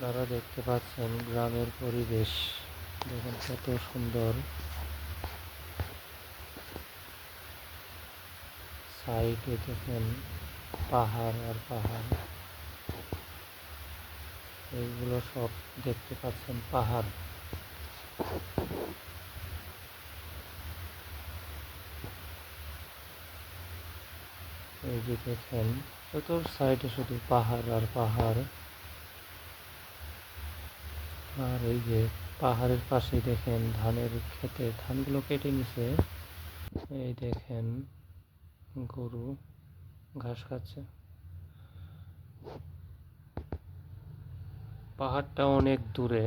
আপনারা দেখতে পাচ্ছেন গ্রামের পরিবেশ, দেখুন কত সুন্দর। সাইডে দেখেন পাহাড় আর পাহাড়, এইগুলো সব দেখতে পাচ্ছেন পাহাড়। এই যে দেখেন চতুর সাইডে শুধু পাহাড় আর পাহাড়। আর এই যে পাহাড়ের পাশে দেখেন ধানের ক্ষেতে ধানগুলো কেটে নিছে। এই দেখেন গরু ঘাস খাচ্ছে। পাহাড়টা অনেক দূরে,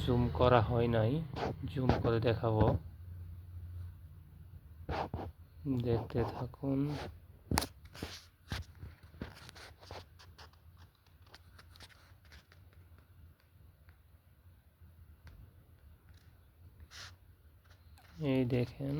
জুম করা হয় নাই, জুম করে দেখাবো, দেখতে থাকুন। এই দেখেন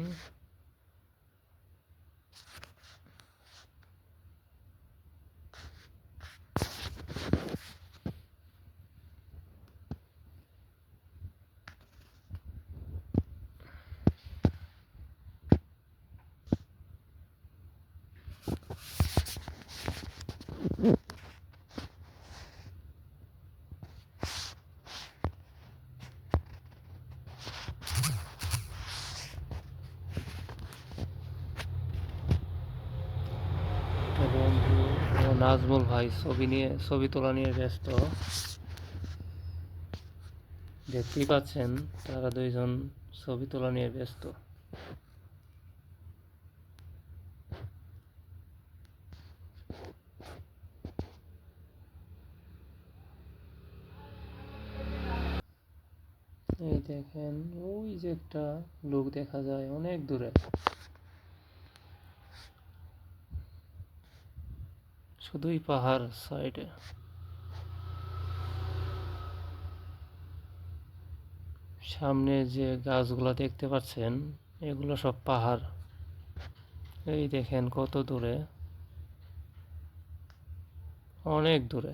বন্ধু ও নাজমুল ভাই ছবি তোলা নিয়ে ব্যস্ত। দেখতেই পাচ্ছেন তারা দুইজন ছবি তোলা নিয়ে ব্যস্ত। এই দেখেন ওই যে একটা লোক দেখা যায় অনেক দূরে, শুধুই পাহাড় সাইডে। সামনে যে গাছগুলো দেখতে পাচ্ছেন এগুলো সব পাহাড়। এই দেখেন কত দূরে, অনেক দূরে।